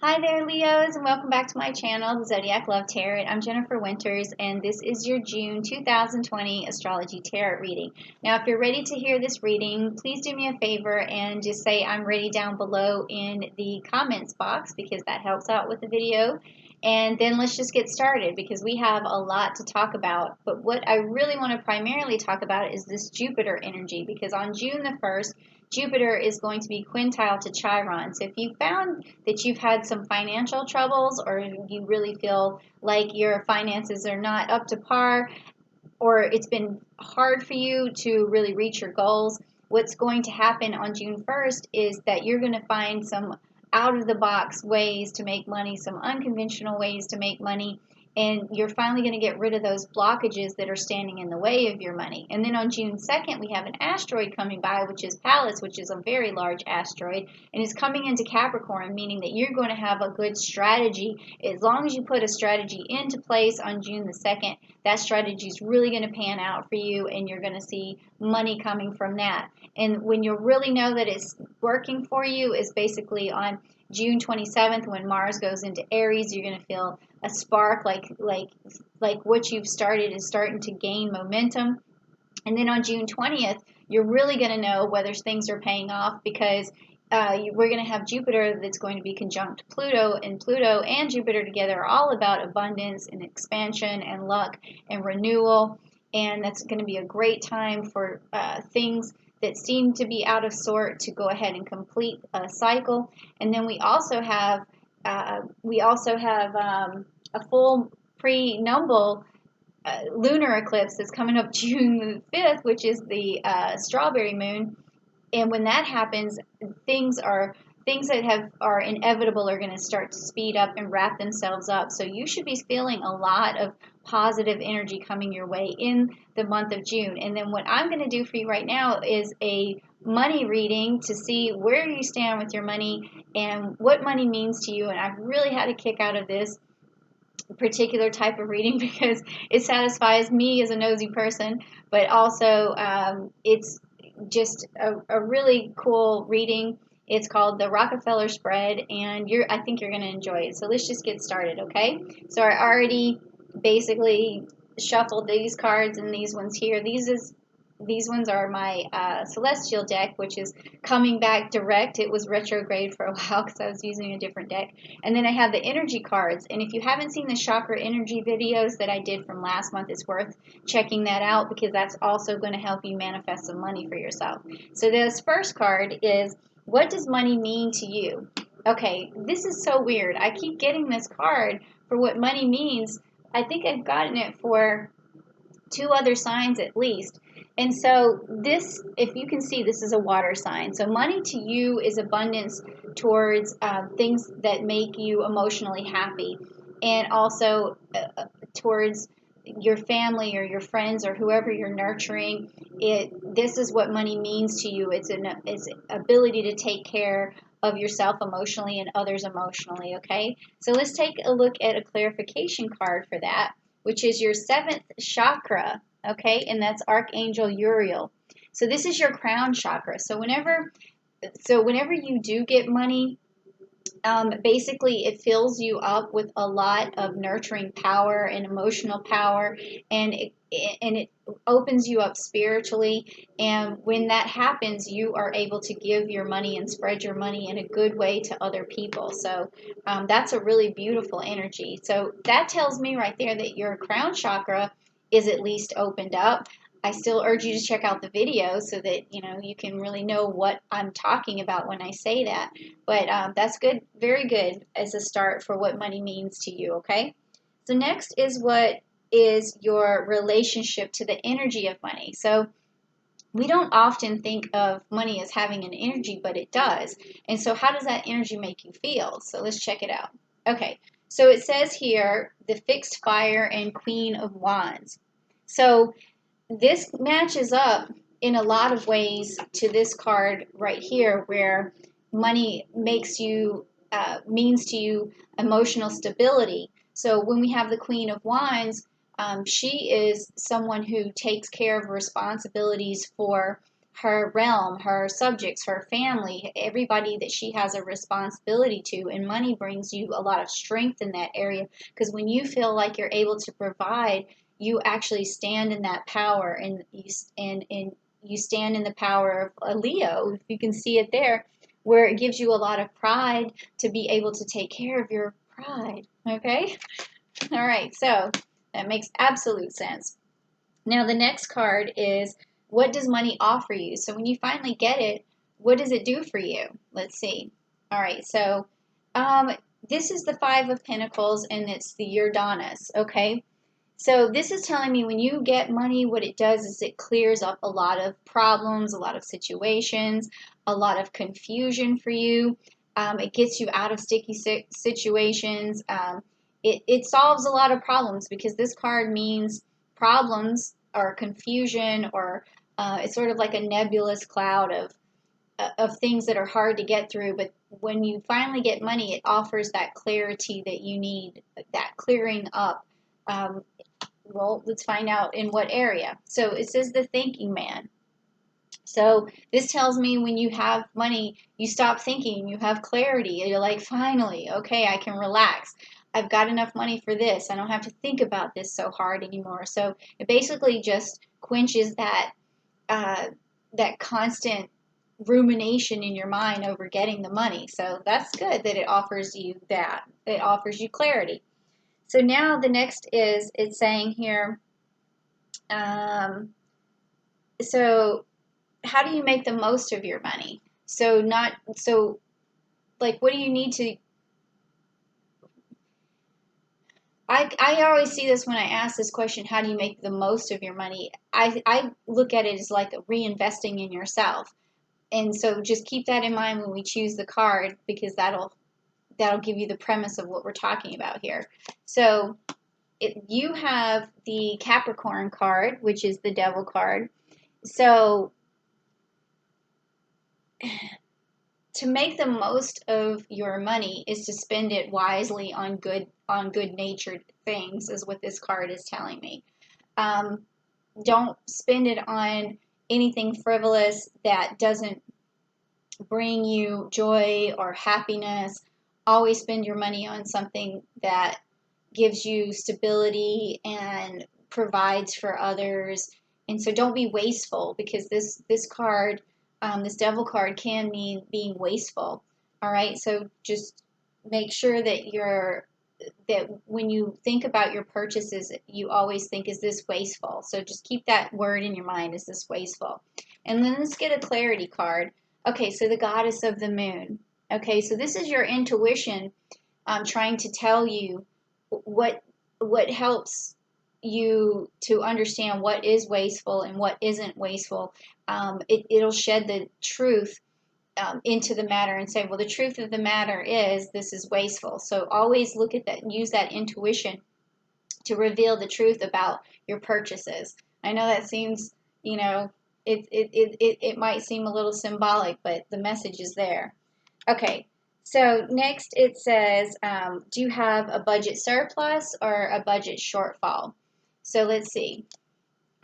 Hi there, Leos, and welcome back to my channel, the Zodiac Love Tarot. I'm Jennifer Winters, and this is your June 2020 Astrology Tarot Reading. Now, if you're ready to hear this reading, please do me a favor and just say I'm ready down below in the comments box because that helps out with the video. And then let's just get started because we have a lot to talk about. But what I really want to primarily talk about is this Jupiter energy because on June the 1st, Jupiter is going to be quintile to Chiron. So if you found that you've had some financial troubles or you really feel like your finances are not up to par or it's been hard for you to really reach your goals, what's going to happen on June 1st is that you're going to find some out of the box ways to make money, some unconventional ways to make money, and you're finally going to get rid of those blockages that are standing in the way of your money. And then on June 2nd, we have an asteroid coming by, which is Pallas, which is a very large asteroid, and it's coming into Capricorn, meaning that you're going to have a good strategy. As long as you put a strategy into place on June the 2nd, that strategy is really going to pan out for you, and you're going to see money coming from that. And when you really know that it's working for you is basically on June 27th when Mars goes into Aries. You're going to feel a spark like what you've started is starting to gain momentum. And then on June 20th, you're really going to know whether things are paying off because we're going to have Jupiter that's going to be conjunct Pluto, and Pluto and Jupiter together are all about abundance and expansion and luck and renewal. And that's going to be a great time for things that seem to be out of sort to go ahead and complete a cycle. And then we also have a full pre-numbal lunar eclipse that's coming up June the 5th, which is the strawberry moon. And when that happens, things that are inevitable are going to start to speed up and wrap themselves up. So you should be feeling a lot of positive energy coming your way in the month of June. And then what I'm going to do for you right now is a money reading to see where you stand with your money and what money means to you. And I've really had a kick out of this particular type of reading because it satisfies me as a nosy person, but also it's just a really cool reading. It's called the Rockefeller Spread, and I think you're going to enjoy it. So let's just get started, okay? So I already basically shuffled these cards and these ones here. These ones are my Celestial deck, which is coming back direct. It was retrograde for a while because I was using a different deck. And then I have the energy cards. And if you haven't seen the chakra energy videos that I did from last month, it's worth checking that out because that's also going to help you manifest some money for yourself. So this first card is, what does money mean to you? Okay, this is so weird. I keep getting this card for what money means. I think I've gotten it for 2 other signs at least. And so this, if you can see, this is a water sign. So money to you is abundance towards things that make you emotionally happy, and also towards your family or your friends or whoever you're nurturing. This is what money means to you. It's ability to take care of yourself emotionally and others emotionally, okay? So let's take a look at a clarification card for that, which is your 7th chakra, okay? And that's Archangel Uriel. So this is your crown chakra. So whenever you do get money, basically it fills you up with a lot of nurturing power and emotional power, and it opens you up spiritually. And when that happens, you are able to give your money and spread your money in a good way to other people. So that's a really beautiful energy. So that tells me right there that your crown chakra is at least opened up. I still urge you to check out the video so that you can really know what I'm talking about when I say that. But that's good, very good as a start for what money means to you, okay? So next is what is your relationship to the energy of money. So we don't often think of money as having an energy, but it does. And so how does that energy make you feel? So let's check it out. Okay, so it says here, the fixed fire and Queen of Wands. So this matches up in a lot of ways to this card right here, where money means to you emotional stability. So when we have the Queen of Wands, she is someone who takes care of responsibilities for her realm, her subjects, her family, everybody that she has a responsibility to. And money brings you a lot of strength in that area, because when you feel like you're able to provide, you actually stand in that power, and you stand in the power of a Leo, if you can see it there, where it gives you a lot of pride to be able to take care of your pride. Okay? All right, so that makes absolute sense. Now, the next card is, what does money offer you? So when you finally get it, what does it do for you? Let's see. All right, so this is the Five of Pentacles, and it's the Uranus, okay? So this is telling me when you get money, what it does is it clears up a lot of problems, a lot of situations, a lot of confusion for you. It gets you out of sticky situations. It solves a lot of problems, because this card means problems or confusion, or it's sort of like a nebulous cloud of things that are hard to get through. But when you finally get money, it offers that clarity that you need, that clearing up. Well, let's find out in what area. So it says the thinking man. So this tells me when you have money, you stop thinking, you have clarity. You're like, finally, okay, I can relax. I've got enough money for this. I don't have to think about this so hard anymore. So it basically just quenches that constant rumination in your mind over getting the money. So that's good that it offers you that. It offers you clarity. So now the next is, it's saying here, so how do you make the most of your money? So like, what do you need to, I always see this when I ask this question, how do you make the most of your money? I look at it as like reinvesting in yourself. And so just keep that in mind when we choose the card, because that'll give you the premise of what we're talking about here. So you have the Capricorn card, which is the Devil card. So to make the most of your money is to spend it wisely on good-natured things, is what this card is telling me. Don't spend it on anything frivolous that doesn't bring you joy or happiness. Always spend your money on something that gives you stability and provides for others. And so don't be wasteful, because this card, this Devil card, can mean being wasteful. All right, so just make sure that when you think about your purchases, you always think, is this wasteful? So just keep that word in your mind, is this wasteful? And then let's get a clarity card. Okay, so the Goddess of the Moon. Okay, so this is your intuition trying to tell you what helps you to understand what is wasteful and what isn't wasteful. It'll shed the truth into the matter and say, well, the truth of the matter is this is wasteful. So always look at that and use that intuition to reveal the truth about your purchases. I know that seems, it might seem a little symbolic, but the message is there. Okay, so next it says, do you have a budget surplus or a budget shortfall? So let's see.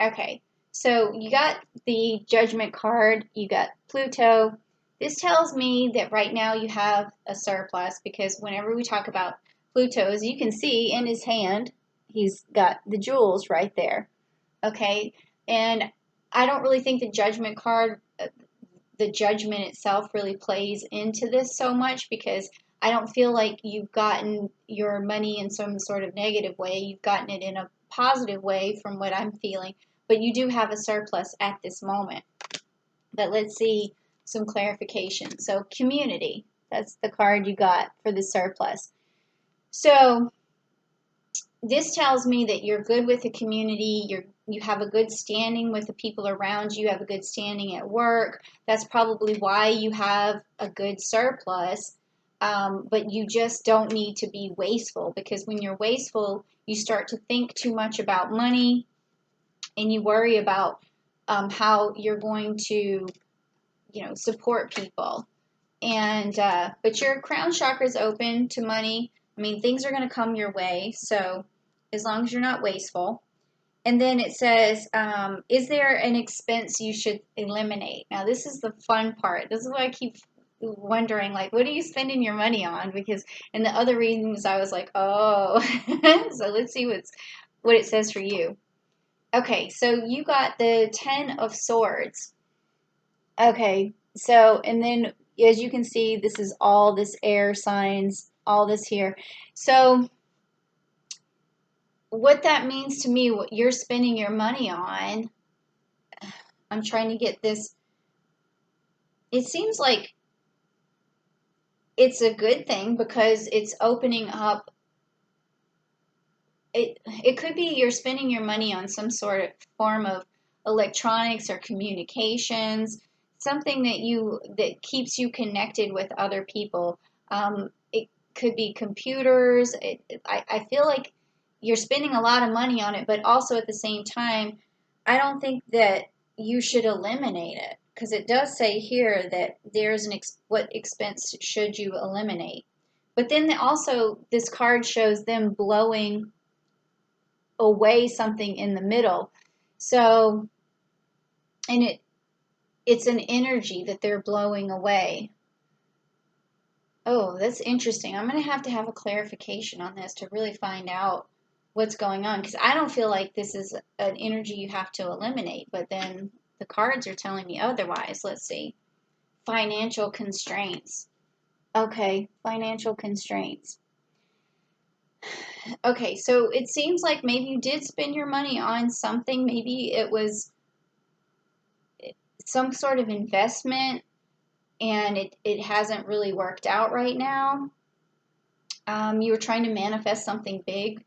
Okay, so you got the Judgment card, you got Pluto. This tells me that right now you have a surplus, because whenever we talk about Pluto, as you can see in his hand, he's got the jewels right there. Okay, and I don't really think the Judgment card, the judgment itself, really plays into this so much, because I don't feel like you've gotten your money in some sort of negative way. You've gotten it in a positive way from what I'm feeling, but you do have a surplus at this moment. But let's see some clarification. So community, that's the card you got for the surplus. So this tells me that you're good with the community, you have a good standing with the people around you, have a good standing at work. That's probably why you have a good surplus, but you just don't need to be wasteful, because when you're wasteful, you start to think too much about money, and you worry about how you're going to, support people. And but your crown chakra is open to money. I mean, things are going to come your way, so as long as you're not wasteful. And then it says, is there an expense you should eliminate? Now, this is the fun part. This is what I keep wondering, like, what are you spending your money on? Because in the other readings, I was like, oh. So let's see what it says for you. Okay, so you got the Ten of Swords. Okay, so, and then as you can see, this is all this air signs, all this here. So what that means to me, what you're spending your money on, I'm trying to get this. It seems like it's a good thing because it's opening up. It could be you're spending your money on some sort of form of electronics or communications, something that keeps you connected with other people. It could be computers. I feel like you're spending a lot of money on it, but also at the same time, I don't think that you should eliminate it because it does say here that there's what expense should you eliminate. But then also this card shows them blowing away something in the middle. So, and it's an energy that they're blowing away. Oh, that's interesting. I'm going to have a clarification on this to really find out what's going on because I don't feel like this is an energy you have to eliminate, but then the cards are telling me otherwise. Let's see. Financial constraints. Okay, financial constraints. Okay, so it seems like maybe you did spend your money on something. Maybe it was some sort of investment and it hasn't really worked out right now. You were trying to manifest something big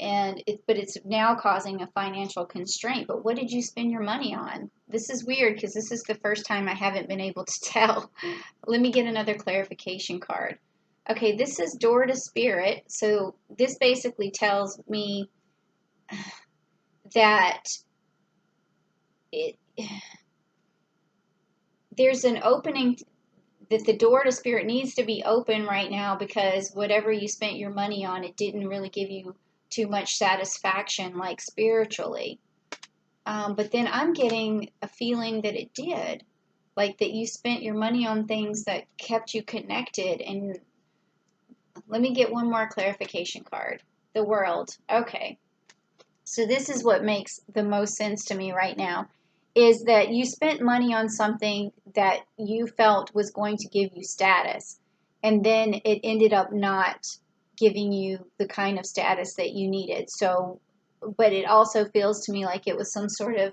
but it's now causing a financial constraint. But what did you spend your money on? This is weird because this is the first time I haven't been able to tell. Let me get another clarification card. Okay, this is Door to Spirit. So this basically tells me that it there's an opening, that the door to spirit needs to be open right now because whatever you spent your money on, it didn't really give you too much satisfaction, like spiritually. But then I'm getting a feeling that it did, like that you spent your money on things that kept you connected. And let me get one more clarification card. The World. Okay. So this is what makes the most sense to me right now, is that you spent money on something that you felt was going to give you status, and then it ended up not giving you the kind of status that you needed. So, but it also feels to me like it was some sort of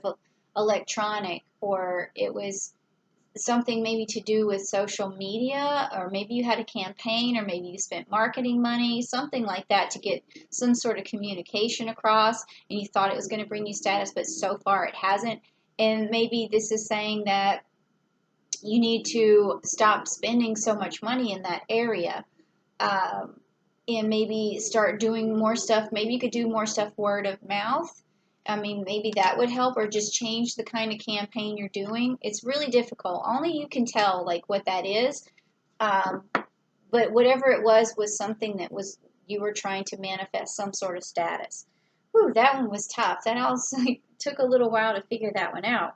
electronic, or it was something maybe to do with social media, or maybe you had a campaign, or maybe you spent marketing money, something like that, to get some sort of communication across, and you thought it was going to bring you status, but so far it hasn't. And maybe this is saying that you need to stop spending so much money in that area, um, and maybe start doing more stuff. Maybe you could do more stuff word of mouth. I mean, maybe that would help, or just change the kind of campaign you're doing. It's really difficult. Only you can tell, like, what that is. Um, but whatever it was something that was, you were trying to manifest some sort of status. Whew, that one was tough. That also took a little while to figure that one out.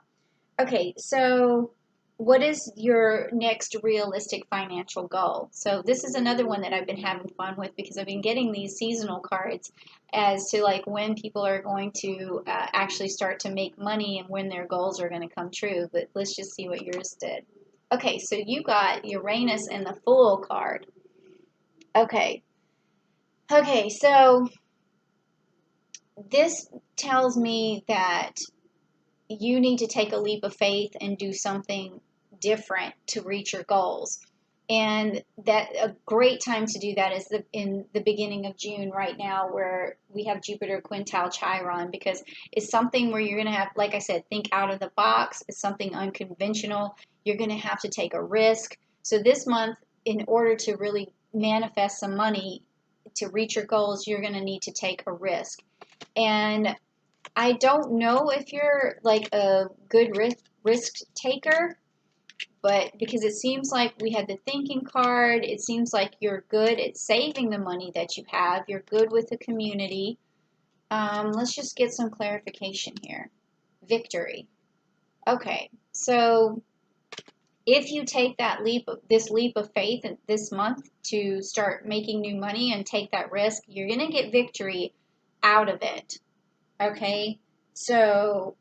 Okay, so what is your next realistic financial goal? So this is another one that I've been having fun with because I've been getting these seasonal cards as to like when people are going to actually start to make money and when their goals are going to come true. But let's just see what yours did. Okay, so you got Uranus and the Fool card. Okay. Okay, so this tells me that you need to take a leap of faith and do something different to reach your goals. And that a great time to do that is in the beginning of June right now, where we have Jupiter quintile Chiron, because it's something where you're going to have, like I said, think out of the box. It's something unconventional. You're going to have to take a risk. So this month, in order to really manifest some money to reach your goals, you're going to need to take a risk. And I don't know if you're like a good risk taker, but because it seems like we had the thinking card, it seems like you're good at saving the money that you have. You're good with the community. Let's just get some clarification here. Victory. Okay, so if you take this leap of faith this month to start making new money and take that risk, you're going to get victory out of it. Okay, so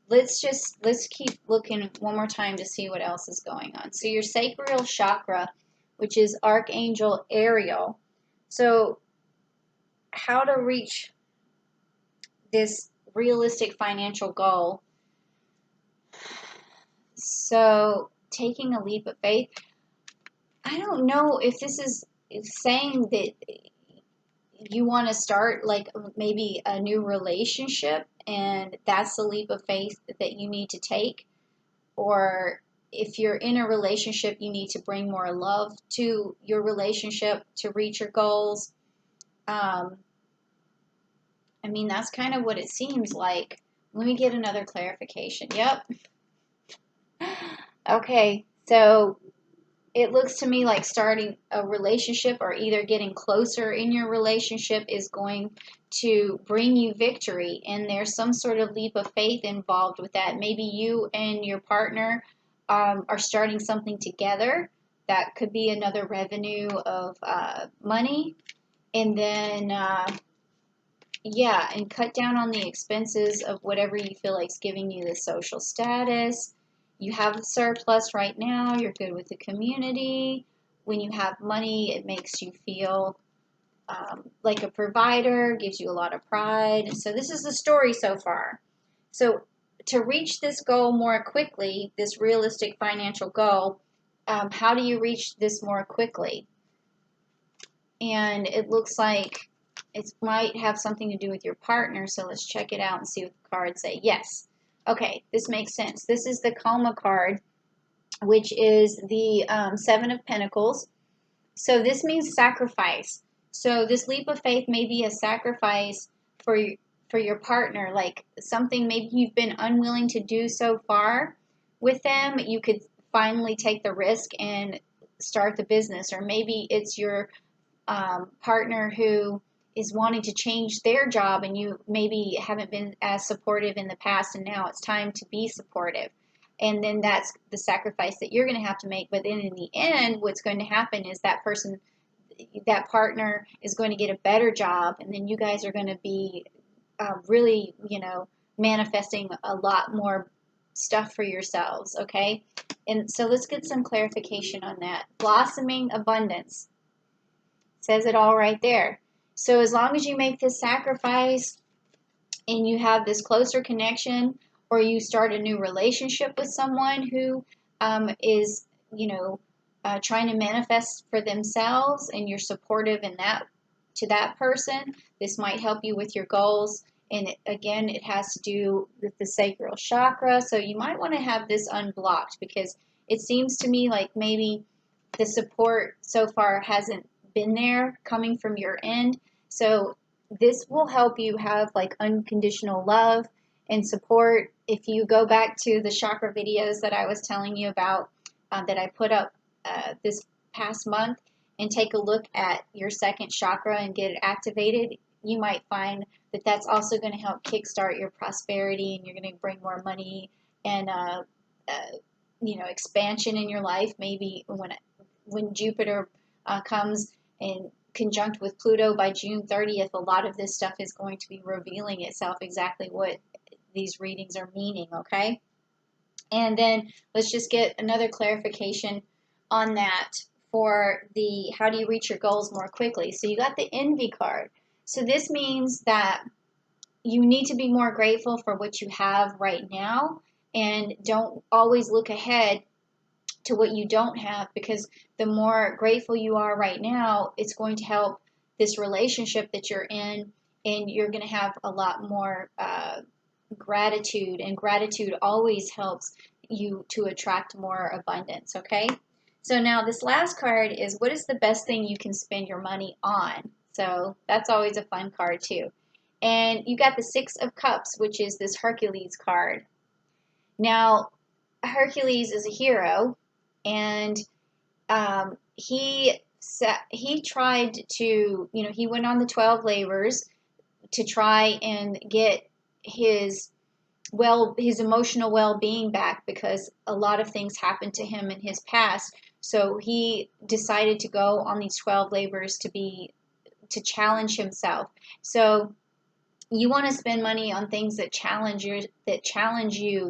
let's keep looking one more time to see what else is going on. So your sacral chakra, which is Archangel Ariel. So how to reach this realistic financial goal. So taking a leap of faith. I don't know if this is saying that you want to start like maybe a new relationship and that's the leap of faith that you need to take, or if you're in a relationship you need to bring more love to your relationship to reach your goals. I mean, that's kind of what it seems like. Let me get another clarification. Yep. Okay, so it looks to me like starting a relationship or either getting closer in your relationship is going to bring you victory, and there's some sort of leap of faith involved with that. Maybe you and your partner are starting something together. That could be another revenue of money. And then, yeah, and cut down on the expenses of whatever you feel like is giving you the social status. You have a surplus right now. You're good with the community. When you have money, it makes you feel like a provider, gives you a lot of pride. So this is the story so far. So to reach this goal more quickly, this realistic financial goal, how do you reach this more quickly? And it looks like it might have something to do with your partner. So let's check it out and see what the cards say. Yes. Okay, this makes sense. This is the Coma card, which is the Seven of Pentacles. So this means sacrifice. So this leap of faith may be a sacrifice for your partner, like something maybe you've been unwilling to do so far with them. You could finally take the risk and start the business, or maybe it's your partner who is wanting to change their job and you maybe haven't been as supportive in the past and now it's time to be supportive. And then that's the sacrifice that you're going to have to make. But then in the end, what's going to happen is that person, that partner is going to get a better job, and then you guys are going to be really, manifesting a lot more stuff for yourselves, okay? And so let's get some clarification on that. Blossoming abundance says it all right there. So as long as you make this sacrifice and you have this closer connection, or you start a new relationship with someone who is, trying to manifest for themselves, and you're supportive in that to that person, this might help you with your goals. And again, it has to do with the sacral chakra. So you might want to have this unblocked, because it seems to me like maybe the support so far hasn't been there coming from your end. So this will help you have like unconditional love and support. If you go back to the chakra videos that I was telling you about, that I put up this past month, and take a look at your second chakra and get it activated, you might find that that's also going to help kickstart your prosperity, and you're going to bring more money and expansion in your life. Maybe when Jupiter comes in conjunct with Pluto by June 30th, a lot of this stuff is going to be revealing itself, exactly what these readings are meaning, okay? And then let's just get another clarification on that for the how do you reach your goals more quickly. So you got the Envy card. So this means that you need to be more grateful for what you have right now, and don't always look ahead to what you don't have, because the more grateful you are right now, it's going to help this relationship that you're in, and you're going to have a lot more gratitude, and gratitude always helps you to attract more abundance, okay? So now this last card is, what is the best thing you can spend your money on? So that's always a fun card too. And you got the Six of Cups, which is this Hercules card. Now, Hercules is a hero, and he tried to, he went on the 12 labors to try and get his his emotional well-being back, because a lot of things happened to him in his past. So he decided to go on these 12 labors to challenge himself. So you want to spend money on things that challenge you,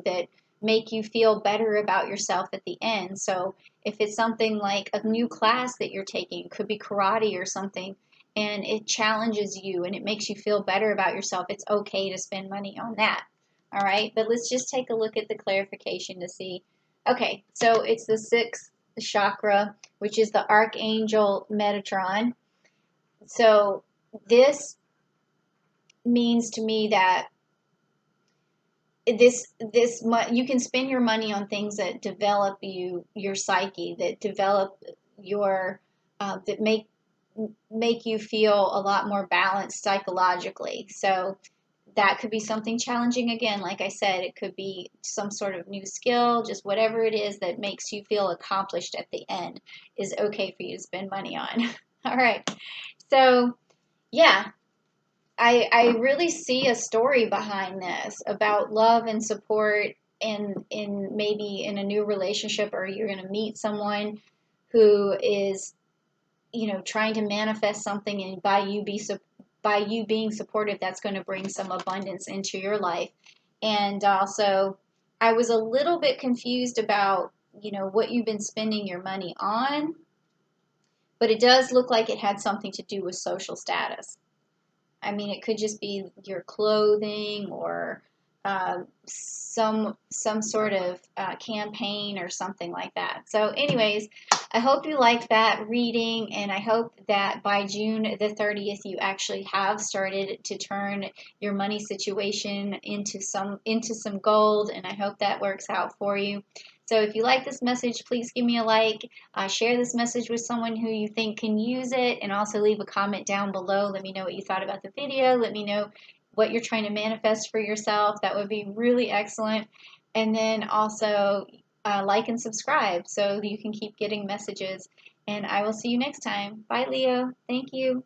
that make you feel better about yourself at the end. So if it's something like a new class that you're taking, it could be karate or something, and it challenges you and it makes you feel better about yourself, it's okay to spend money on that. All right, but let's just take a look at the clarification to see. Okay, so it's the sixth chakra, which is the Archangel Metatron. So this means to me that you can spend your money on things that develop your psyche, that develop your that make you feel a lot more balanced psychologically. So that could be something challenging. Again, like I said, it could be some sort of new skill, just whatever it is that makes you feel accomplished at the end is okay for you to spend money on. All right, so yeah, I really see a story behind this about love and support, in maybe in a new relationship, or you're going to meet someone who is, trying to manifest something, and by you being supportive, that's going to bring some abundance into your life. And also, I was a little bit confused about, what you've been spending your money on, but it does look like it had something to do with social status. I mean, it could just be your clothing, or some sort of campaign or something like that. So, anyways, I hope you liked that reading, and I hope that by June the 30th you actually have started to turn your money situation into some gold, and I hope that works out for you. So if you like this message, please give me a like, share this message with someone who you think can use it, and also leave a comment down below. Let me know what you thought about the video. Let me know what you're trying to manifest for yourself. That would be really excellent. And then also like and subscribe so you can keep getting messages. And I will see you next time. Bye, Leo. Thank you.